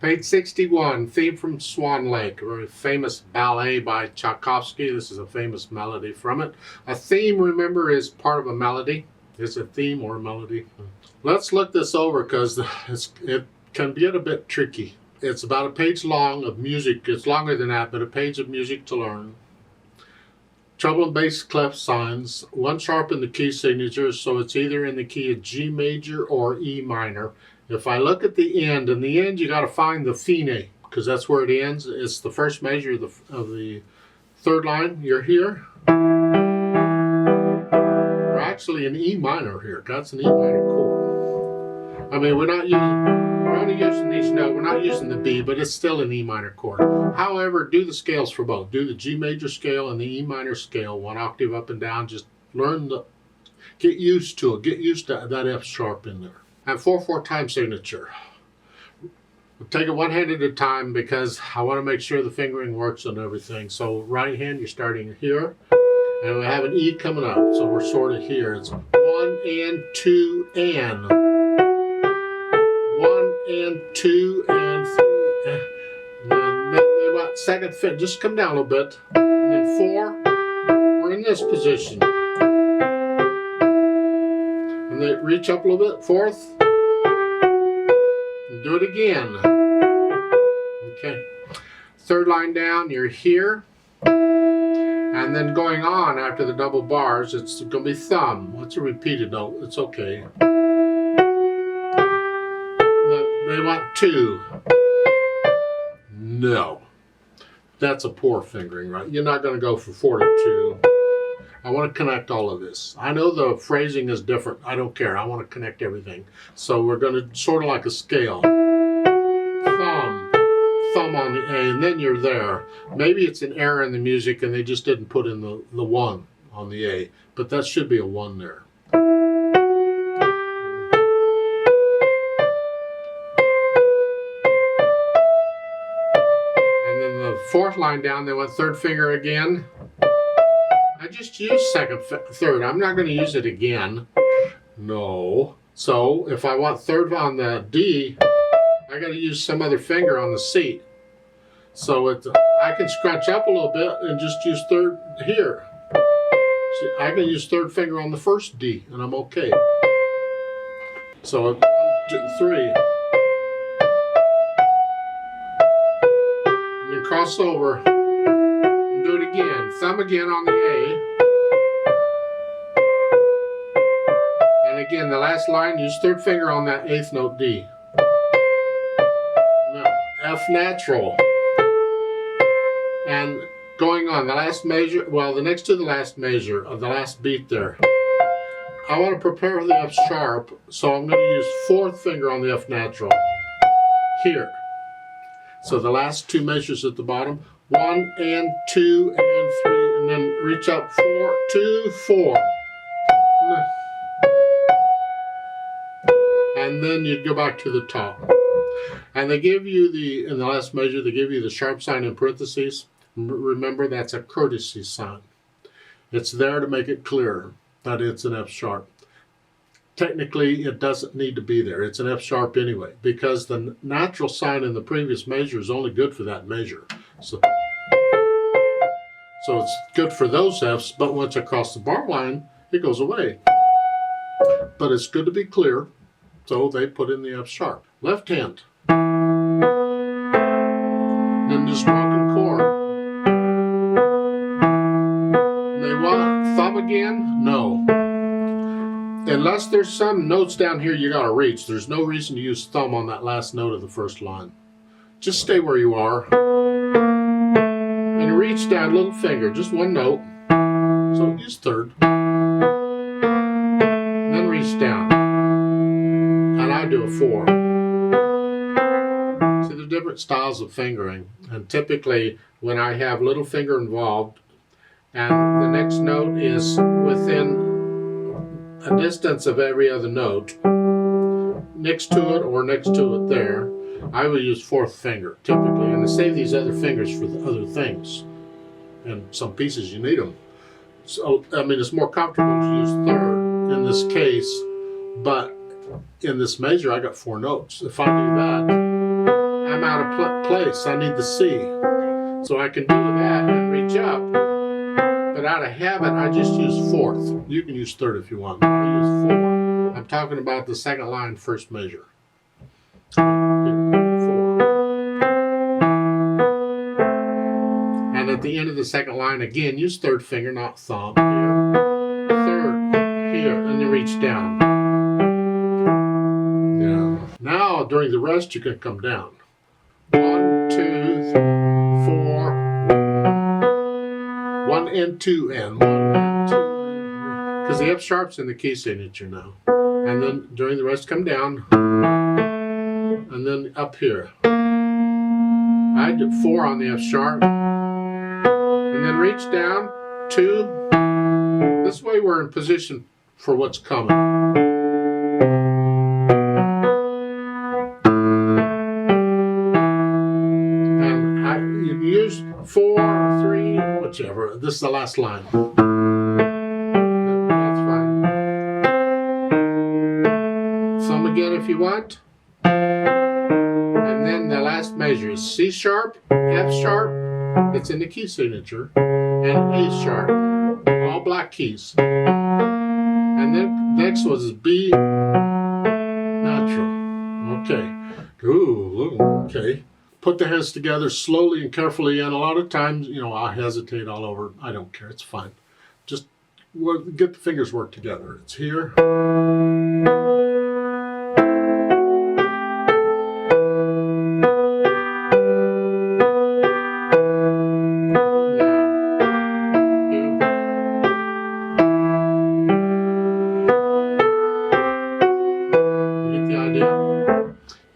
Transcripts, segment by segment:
Page 61, theme from Swan Lake, a very famous ballet by Tchaikovsky. This is a famous melody from it. A theme, remember, is part of a melody. Is a theme or a melody? Let's look this over because it can get a bit tricky. It's about a page long of music. It's longer than that, but a page of music to learn. Treble and bass clef signs, one sharp in the key signature, so it's either in the key of G major or E minor. If I look at the end, in the end you got to find the fine, because that's where it ends. It's the first measure of the third line. You're here. We're actually in E minor here. That's an E minor chord. I mean, we're only using each note. We're not using the B, but it's still an E minor chord. However, do the scales for both. Do the G major scale and the E minor scale, one octave up and down. Just get used to it. Get used to that F sharp in there. And 4/4 time signature. We'll take it one hand at a time because I want to make sure the fingering works and everything. So right hand, you're starting here, and we have an E coming up. So we're sort of here. It's 1 and 2 and 1 and 2 and 3. And then what? Second fifth. Just come down a little bit. And then 4. We're in this position. And then reach up a little bit, 4th, and do it again. Okay. Third line down, you're here. And then going on after the double bars, it's going to be thumb. It's a repeated note, it's okay. They want 2. No. That's a poor fingering, right? You're not going to go from 4 to 2. I want to connect all of this. I know the phrasing is different. I don't care. I want to connect everything. So we're going to sort of like a scale. Thumb on the A, and then you're there. Maybe it's an error in the music and they just didn't put in the 1 on the A, but that should be a 1 there. And then the 4th line down, they want 3rd finger again. I just used 2nd, 3rd. I'm not going to use it again. No. So if I want 3rd on the D, I got to use some other finger on the C. So I can scratch up a little bit and just use 3rd here. See, I can use 3rd finger on the 1st D, and I'm okay. So 1, 2, 3. And then cross over. Do it again. Thumb again on the A. And again, the last line, use 3rd finger on that 8th note D. Now, F natural. And going on, the last measure, well, the next to the last measure of the last beat there. I want to prepare for the F sharp, so I'm going to use 4th finger on the F natural. Here. So the last 2 measures at the bottom. 1 and 2 and 3, and then reach up 4, 2, 4. And then you'd go back to the top. And they give you in the last measure, they give you the sharp sign in parentheses. Remember, that's a courtesy sign. It's there to make it clear that it's an F sharp. Technically, it doesn't need to be there. It's an F sharp anyway, because the natural sign in the previous measure is only good for that measure. So it's good for those Fs, but once across the bar line, it goes away. But it's good to be clear, so they put in the F sharp. Left hand. Then just broken chord. They want thumb again? No. Unless there's some notes down here you gotta reach, there's no reason to use thumb on that last note of the 1st line. Just stay where you are. And reach down, little finger, just 1 note. So use 3rd. And then reach down. And I do a 4. See, there's different styles of fingering. And typically, when I have little finger involved, and the next note is within a distance of every other note, next to it or next to it there, I will use 4th finger typically, and I save these other fingers for the other things. And some pieces you need them. So I mean, it's more comfortable to use 3rd in this case, but in this measure I got 4 notes. If I do that, I'm out of place. I need the C. So I can do that and reach up. But out of habit, I just use fourth. You can use third if you want. I use four. I'm talking about the second line, first measure. 4. And at the end of the second line, again, use third finger, not thumb. Here. Third, here, and then reach down. Yeah. Now, during the rest, you can come down. 1, 2, 4. 1 and 2 and 1 and 2. Because the F sharp's in the key signature now. And then during the rest, come down. And then up here. I did 4 on the F sharp. And then reach down, 2. This way we're in position for what's coming. And you use 4, 3, whichever. This is the last line. That's fine. Thumb again if you want. And then the last measure is C sharp, F sharp, it's in the key signature, and A sharp, all black keys. And then next was B natural. Okay. Ooh, okay. Put the hands together slowly and carefully, and a lot of times, I hesitate all over. I don't care, it's fine. Just get the fingers work together. It's here.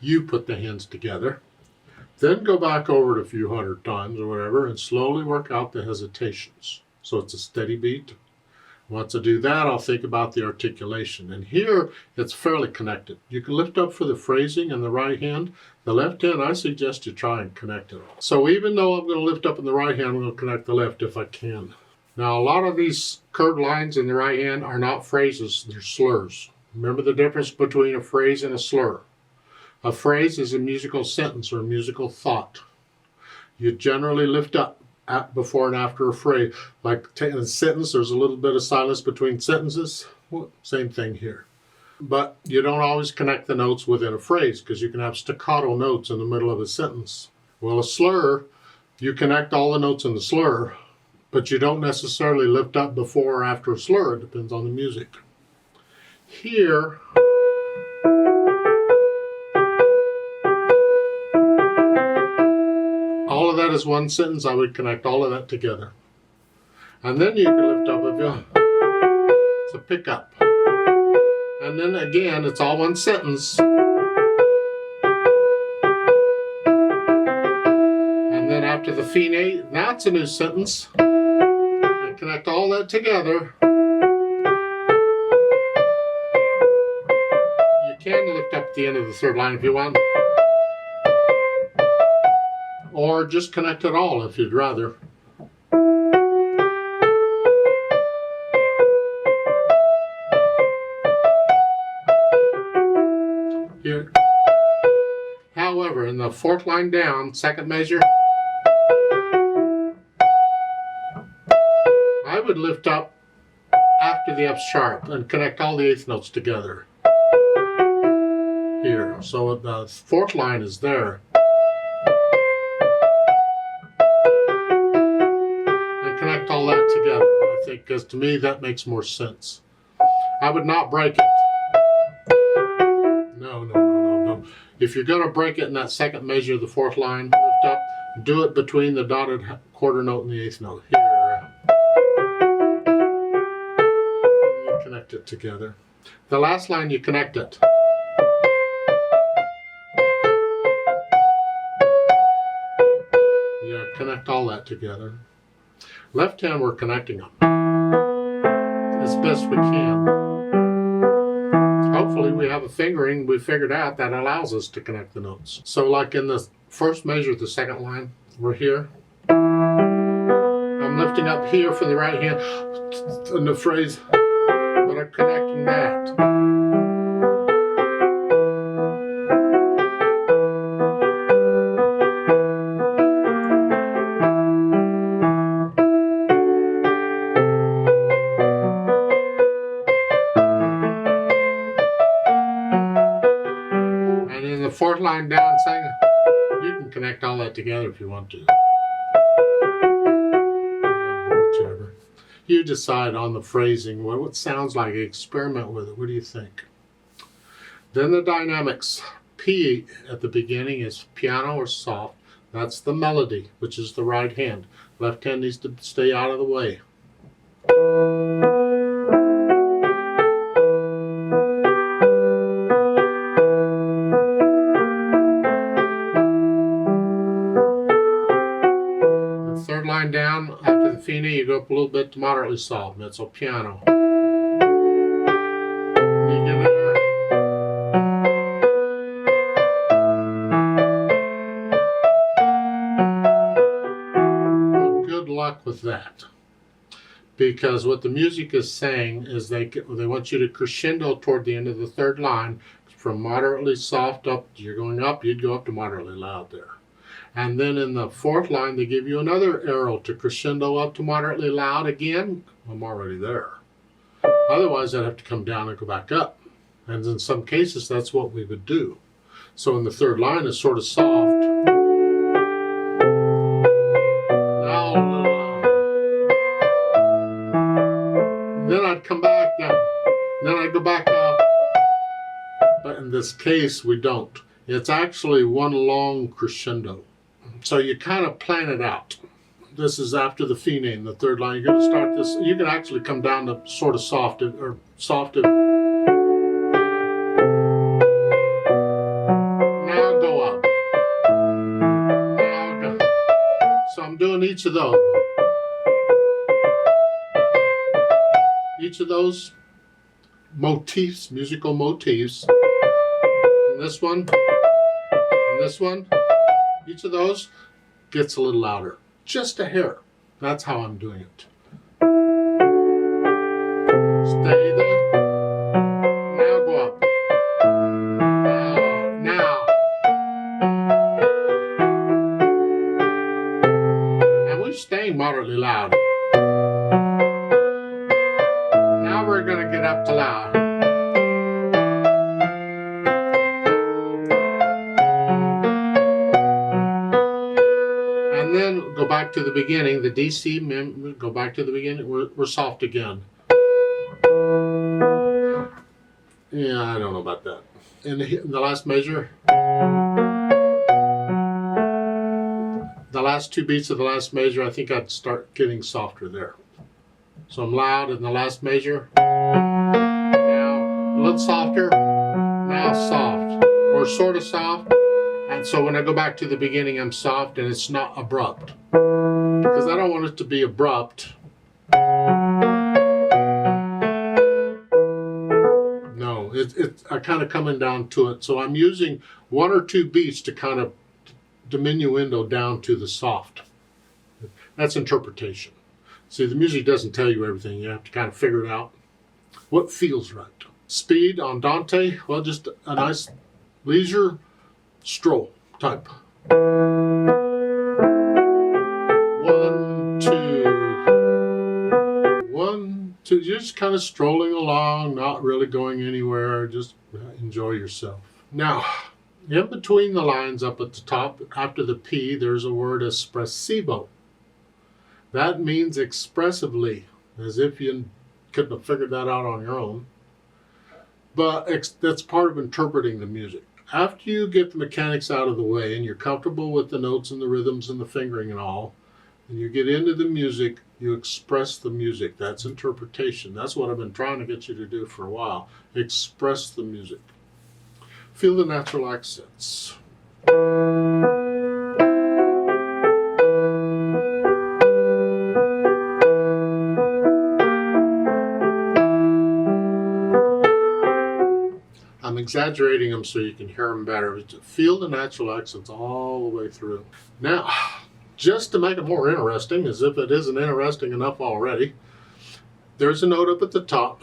You put the hands together, then go back over it a few hundred times or whatever and slowly work out the hesitations. So it's a steady beat. Once I do that, I'll think about the articulation. And here, it's fairly connected. You can lift up for the phrasing in the right hand. The left hand, I suggest you try and connect it. So even though I'm going to lift up in the right hand, I'm going to connect the left if I can. Now, a lot of these curved lines in the right hand are not phrases, they're slurs. Remember the difference between a phrase and a slur. A phrase is a musical sentence or a musical thought. You generally lift up before and after a phrase. Like in a sentence, there's a little bit of silence between sentences. Well, same thing here. But you don't always connect the notes within a phrase because you can have staccato notes in the middle of a sentence. Well, a slur, you connect all the notes in the slur, but you don't necessarily lift up before or after a slur. It depends on the music. Here, all of that is one sentence. I would connect all of that together. And then you can lift up it's a pickup. And then again, it's all one sentence. And then after the fine, now it's a new sentence. And connect all that together. You can lift up at the end of the third line if you want. Or just connect it all if you'd rather. Here. However, in the fourth line down, second measure, I would lift up after the F sharp and connect all the eighth notes together. Here. So the fourth line is there. Connect all that together, I think, because to me that makes more sense. I would not break it. No. If you're going to break it in that second measure of the fourth line, lift up, do it between the dotted quarter note and the eighth note. Here. You connect it together. The last line, you connect it. Yeah, connect all that together. Left hand, we're connecting them as best we can. Hopefully we have a fingering we figured out that allows us to connect the notes. So like in the first measure of the second line, we're here. I'm lifting up here for the right hand in the phrase, but I'm connecting that. the fourth line down, saying you can connect all that together if you want to. Whichever. You decide on the phrasing, what it sounds like, experiment with it. What do you think? Then the dynamics. P at the beginning is piano or soft. That's the melody, which is the right hand. Left hand needs to stay out of the way. The third line down, after the fine, you go up a little bit to moderately soft. Mezzo piano. You get there. Good luck with that, because what the music is saying is they want you to crescendo toward the end of the third line from moderately soft up. You're going up, you'd go up to moderately loud there, and then in the fourth line they give you another arrow to crescendo up to moderately loud again. I'm already there. Otherwise I'd have to come down and go back up, and in some cases that's what we would do. So in the third line is sort of soft. Then I'd come back down. Then I'd go back up. But in this case, we don't. It's actually one long crescendo. So you kind of plan it out. This is after the fine, the third line. You're going to start this. You can actually come down to sort of soft or soft. Now go up. Now go. So I'm doing each of those. Each of those motifs, musical motifs, and this one, and this one, each of those gets a little louder, just a hair. That's how I'm doing it. Stay there. Now go up. Now. And we're staying moderately loud. Now we're going to get up to loud. And then go back to the beginning, the DC, go back to the beginning, we're soft again. Yeah, I don't know about that. In the last measure, the last two beats of the last measure, I think I'd start getting softer there. So I'm loud in the last measure. Now a little softer. Now soft, or sort of soft. And so when I go back to the beginning, I'm soft and it's not abrupt, because I don't want it to be abrupt. No, I'm kind of coming down to it. So I'm using one or two beats to kind of diminuendo down to the soft. That's interpretation. See, the music doesn't tell you everything. You have to kind of figure it out. What feels right? Speed, andante, well, just a nice leisure stroll type. 1, 2. 1, 2. You're just kind of strolling along, not really going anywhere. Just enjoy yourself. Now, in between the lines up at the top, after the P, there's a word espressivo. That means expressively, as if you couldn't have figured that out on your own. But that's part of interpreting the music. After you get the mechanics out of the way and you're comfortable with the notes and the rhythms and the fingering and all, and you get into the music, you express the music. That's interpretation. That's what I've been trying to get you to do for a while. Express the music. Feel the natural accents. I'm exaggerating them so you can hear them better. Feel the natural accents all the way through. Now, just to make it more interesting, as if it isn't interesting enough already, there's a note up at the top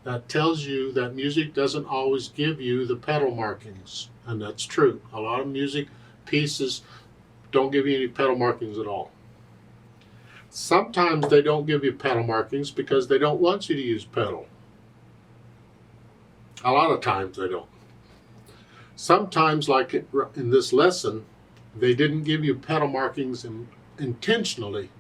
that tells you that music doesn't always give you the pedal markings. And that's true. A lot of music pieces don't give you any pedal markings at all. Sometimes they don't give you pedal markings because they don't want you to use pedal. A lot of times they don't. Sometimes, like in this lesson, they didn't give you pedal markings intentionally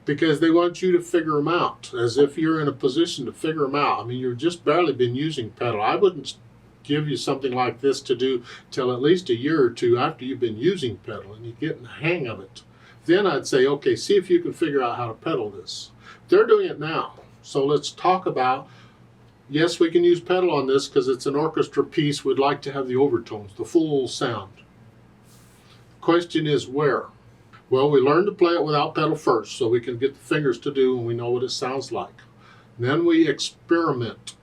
because they want you to figure them out, as if you're in a position to figure them out. I mean, you've just barely been using pedal. I wouldn't give you something like this to do till at least a year or two after you've been using pedal and you get in the hang of it. Then I'd say, okay, see if you can figure out how to pedal this. They're doing it now. So let's talk about, yes, we can use pedal on this because it's an orchestra piece. We'd like to have the overtones, the full sound. The question is where? Well, we learn to play it without pedal first so we can get the fingers to do and we know what it sounds like. Then we experiment.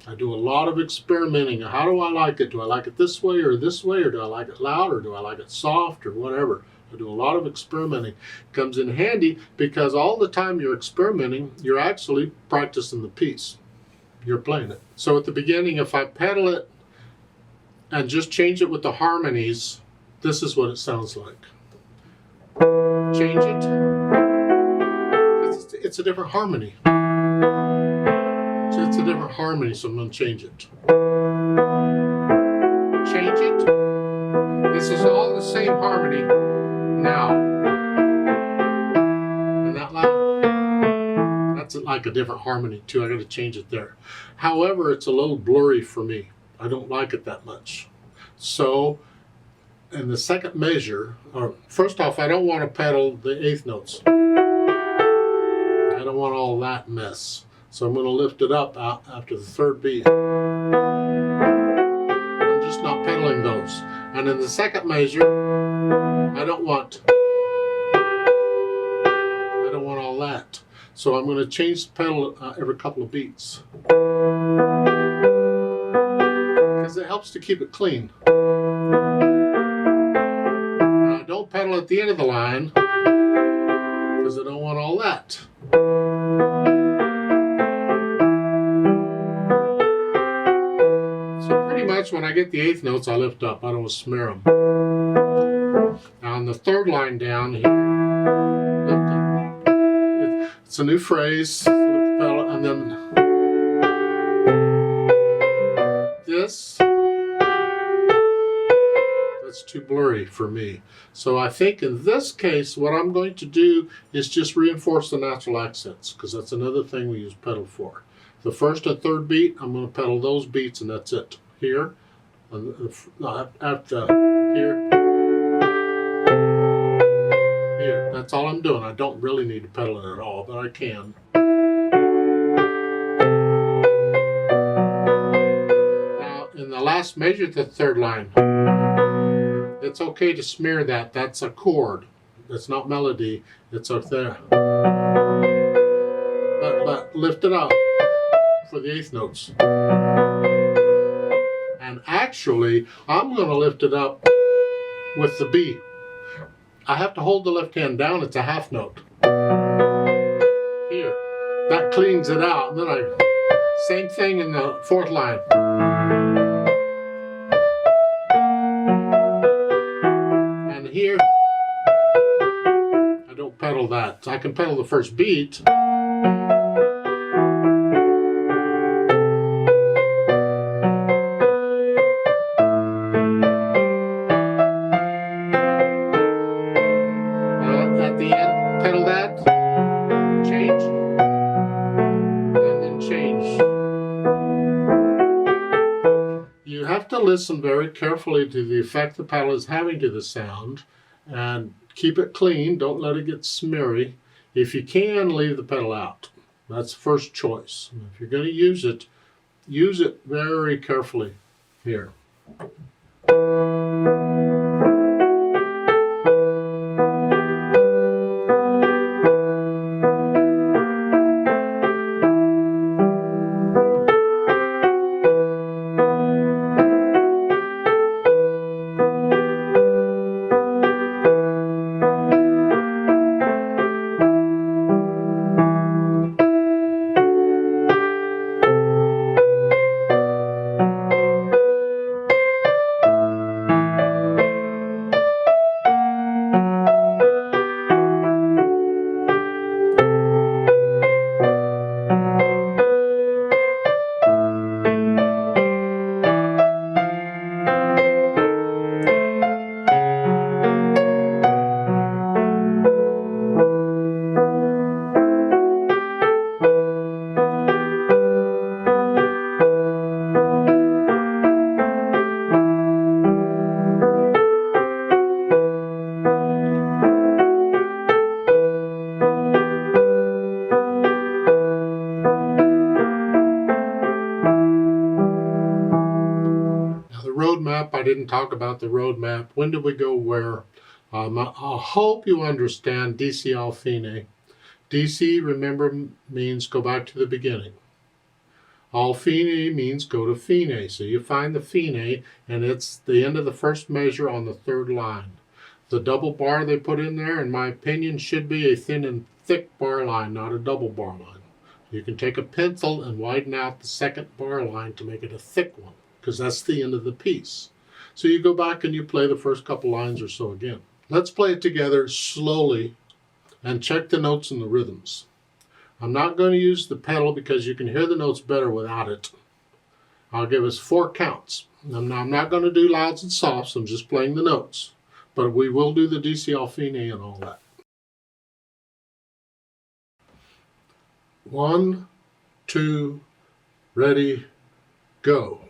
I do a lot of experimenting. How do I like it? Do I like it this way, or do I like it loud, or do I like it soft, or whatever? I do a lot of experimenting. It comes in handy because all the time you're experimenting, you're actually practicing the piece. You're playing it. So at the beginning, if I pedal it and just change it with the harmonies, this is what it sounds like. Change it. It's a different harmony. So it's a different harmony, so I'm going to change it. Change it. This is all the same harmony now. And that loud, that's like a different harmony too. I got to change it there. However, it's a little blurry for me. I don't like it that much. So in the second measure, or first off, I don't want to pedal the eighth notes. I don't want all that mess. So I'm going to lift it up after the third beat. I'm just not pedaling those. And in the second measure, I don't want all that. So I'm going to change the pedal every couple of beats. Because it helps to keep it clean. I don't pedal at the end of the line because I don't want all that. So pretty much when I get the eighth notes, I lift up. I don't smear them. Now on the third line down here, lift up. It's a new phrase, lift the pedal, and then this. It's too blurry for me. So I think in this case, what I'm going to do is just reinforce the natural accents, because that's another thing we use pedal for. The first and third beat, I'm going to pedal those beats, and that's it. Here, after here, here. That's all I'm doing. I don't really need to pedal it at all, but I can. Now, in the last measure, the third line. It's okay to smear that. That's a chord. It's not melody. It's up there. But lift it up for the eighth notes. And actually, I'm going to lift it up with the B. I have to hold the left hand down. It's a half note. Here. That cleans it out. And then same thing in the fourth line. Here, I don't pedal that. I can pedal the first beat. At the end, pedal that, change, and then change. You have to listen very carefully to the effect the pedal is having to the sound and keep it clean. Don't let it get smeary. If you can, leave the pedal out. That's the first choice. If you're going to use it very carefully here. I didn't talk about the roadmap. When did we go where? I hope you understand DC al fine. DC, remember, means go back to the beginning. Al fine means go to fine. So you find the fine, and it's the end of the first measure on the third line. The double bar they put in there, in my opinion, should be a thin and thick bar line, not a double bar line. You can take a pencil and widen out the second bar line to make it a thick one, because that's the end of the piece. So you go back and you play the first couple lines or so again. Let's play it together slowly and check the notes and the rhythms. I'm not going to use the pedal because you can hear the notes better without it. I'll give us 4 counts. I'm not going to do louds and softs, I'm just playing the notes. But we will do the DC al fine and all that. 1, 2, ready, go.